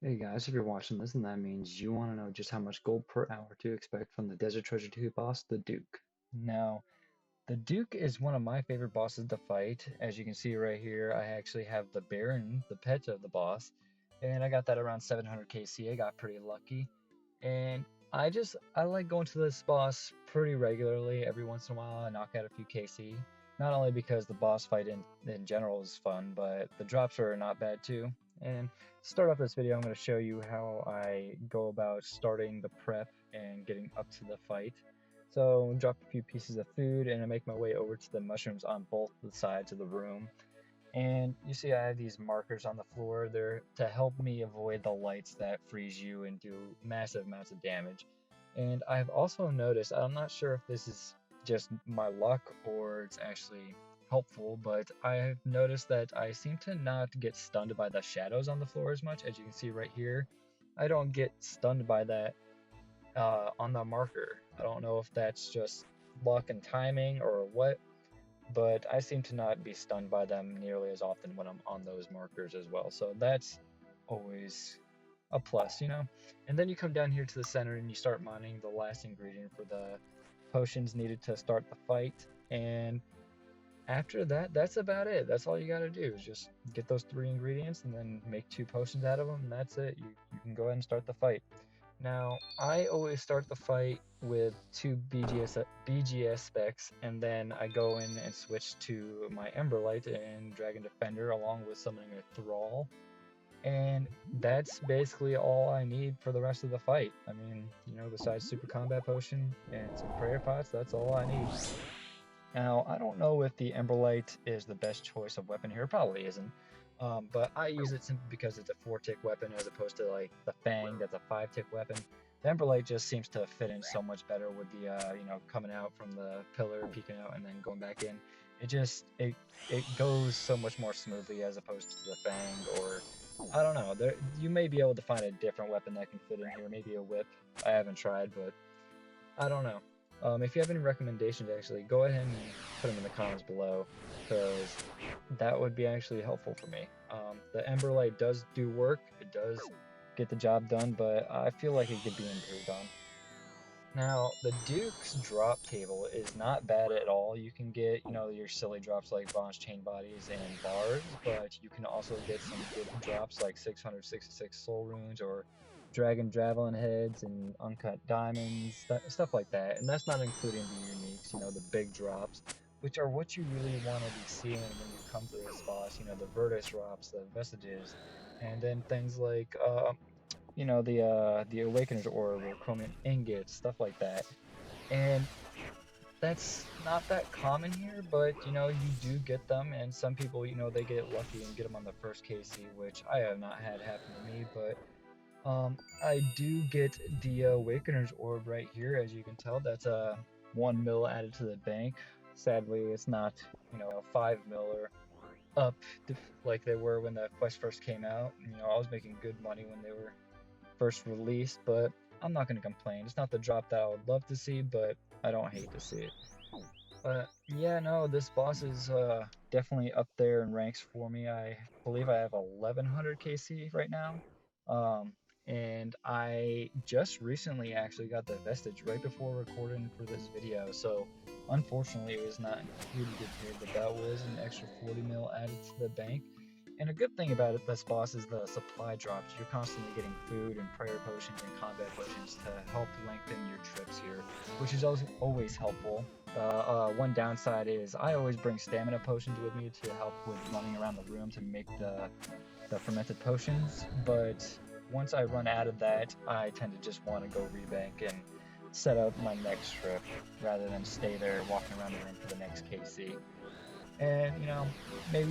Hey guys, if you're watching this, then that means you want to know just how much gold per hour to expect from the Desert Treasure 2 boss, the Duke. Now, the Duke is one of my favorite bosses to fight. As you can see right here, I actually have the Baron, the pet of the boss, and I got that around 700 KC. I got pretty lucky. And I like going to this boss pretty regularly. Every once in a while, I knock out a few KC. Not only because the boss fight in general is fun, but the drops are not bad too. And to start off this video, I'm going to show you how I go about starting the prep and getting up to the fight. So drop a few pieces of food and I make my way over to the mushrooms on both the sides of the room. And you see I have these markers on the floor there to help me avoid the lights that freeze you and do massive amounts of damage. And I've also noticed, I'm not sure if this is just my luck or it's actually helpful, but I've noticed that I seem to not get stunned by the shadows on the floor as much. As you can see right here, I don't get stunned by that on the marker. I don't know if that's just luck and timing or what, but I seem to not be stunned by them nearly as often when I'm on those markers as well. So that's always a plus, you know? And then you come down here to the center and you start mining the last ingredient for the potions needed to start the fight. And after that, that's about it. That's all you got to do is just get those three ingredients and then make two potions out of them, and that's it. You can go ahead and start the fight. Now, I always start the fight with two BGS specs, and then I go in and switch to my Emberlight and Dragon Defender along with summoning a Thrall. And that's basically all I need for the rest of the fight. I mean, you know, besides Super Combat Potion and some Prayer Pots, that's all I need. Now, I don't know if the Emberlight is the best choice of weapon here. It probably isn't. But I use it simply because it's a 4-tick weapon as opposed to like the Fang that's a 5-tick weapon. The Emberlight just seems to fit in so much better with the you know, coming out from the pillar, peeking out, and then going back in. It goes so much more smoothly as opposed to the Fang, or I don't know. You may be able to find a different weapon that can fit in here. Maybe a whip. I haven't tried, but I don't know. If you have any recommendations, actually, go ahead and put them in the comments below, because that would be actually helpful for me. The Emberlight does do work, it does get the job done, but I feel like it could be improved on. Now, the Duke's drop table is not bad at all. You can get, you know, your silly drops like bronze chain bodies and bars, but you can also get some good drops like 666 soul runes or dragon javelin heads and uncut diamonds, stuff like that. And that's not including the uniques, you know, the big drops, which are what you really want to be seeing when you come to this boss. You know, the Vertus drops, the vestiges, and then things like you know, the Awakener's Orb or Chromium Ingots, stuff like that. And that's not that common here, but you know, you do get them, and some people, you know, they get lucky and get them on the first KC, which I have not had happen to me, but I do get the Awakener's Orb right here, as you can tell. That's a 1 mil added to the bank. Sadly, it's not, you know, a 5 mil or up like they were when the quest first came out. You know, I was making good money when they were first release, but I'm not going to complain. It's not the drop that I would love to see, but I don't hate to see it. But yeah, no, this boss is definitely up there in ranks for me. I believe I have 1100 KC right now. Um, and I just recently actually got the vestige right before recording for this video. So unfortunately, it was not included here, but that was an extra 40 mil added to the bank. And a good thing about this boss is the supply drops. You're constantly getting food and prayer potions and combat potions to help lengthen your trips here, which is always helpful. One downside is I always bring stamina potions with me to help with running around the room to make the fermented potions, but once I run out of that, I tend to just want to go rebank and set up my next trip rather than stay there walking around the room for the next KC. And you know, maybe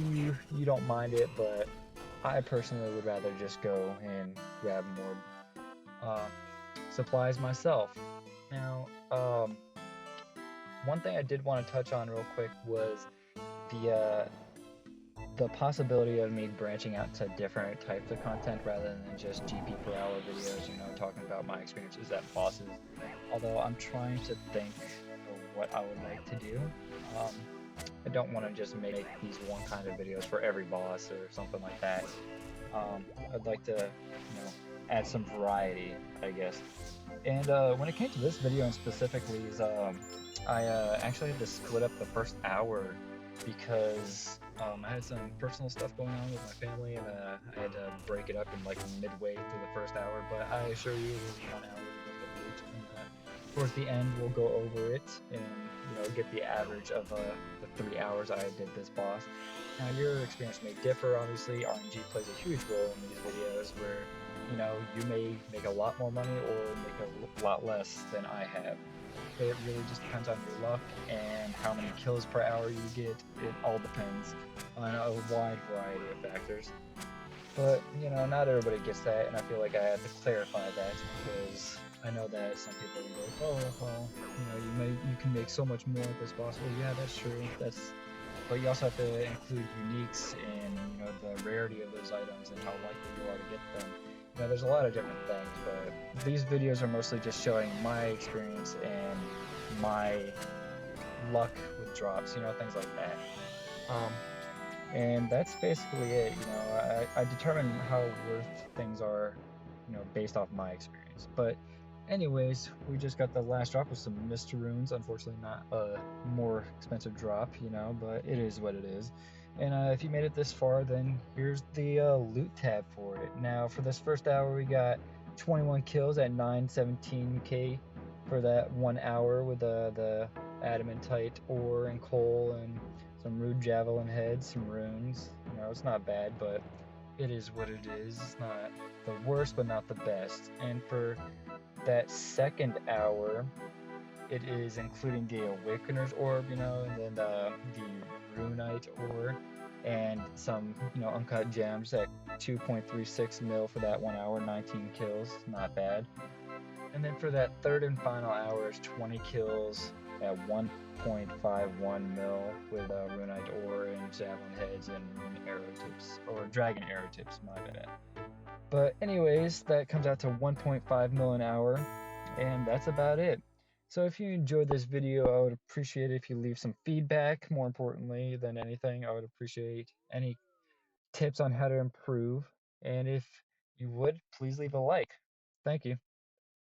you don't mind it, but I personally would rather just go and grab more uh, supplies myself. Now, one thing I did want to touch on real quick was the uh, the possibility of me branching out to different types of content rather than just GP per hour videos. You know, talking about my experiences at bosses. Although I'm trying to think of what I would like to do. I don't want to just make these one kind of videos for every boss or something like that. I'd like to, add some variety, I guess. And when it came to this video and specifically, is I actually had to split up the first hour because I had some personal stuff going on with my family, and I had to break it up in like midway through the first hour. But I assure you, it was 1 hour worth of loot, and towards the end, we'll go over it and get the average of the 3 hours I did this boss. Now, your experience may differ. Obviously, RNG plays a huge role in these videos where you may make a lot more money or make a lot less than I have. It really just depends on your luck and how many kills per hour you get. It all depends on a wide variety of factors. But, not everybody gets that, and I feel like I have to clarify that because I know that some people are like, oh, well, you can make so much more with this boss. Well, yeah, that's true. But you also have to include uniques and, the rarity of those items and how likely you are to get them. There's a lot of different things, but these videos are mostly just showing my experience and my luck with drops, things like that. And that's basically it. I determine how worth things are, based off my experience. But anyways, we just got the last drop with some Mr. Runes. Unfortunately, not a more expensive drop, but it is what it is. And if you made it this far, then here's the loot tab for it. Now, for this first hour, we got 21 kills at 917k for that 1 hour with the adamantite ore and coal and some rude javelin heads, some runes. It's not bad, but it is what it is. It's not the worst, but not the best. And for that second hour, it is including the Awakener's Orb, and then the Runite Ore, and some, uncut gems at 2.36 mil for that 1 hour, 19 kills. Not bad. And then for that third and final hour is 20 kills at 1.51 mil with Runite Ore and Javelin Heads and Rune Arrow Tips, or Dragon Arrow Tips, my bad. But anyways, that comes out to 1.5 mil an hour, and that's about it. So if you enjoyed this video, I would appreciate it if you leave some feedback. More importantly than anything, I would appreciate any tips on how to improve. And if you would, please leave a like. Thank you.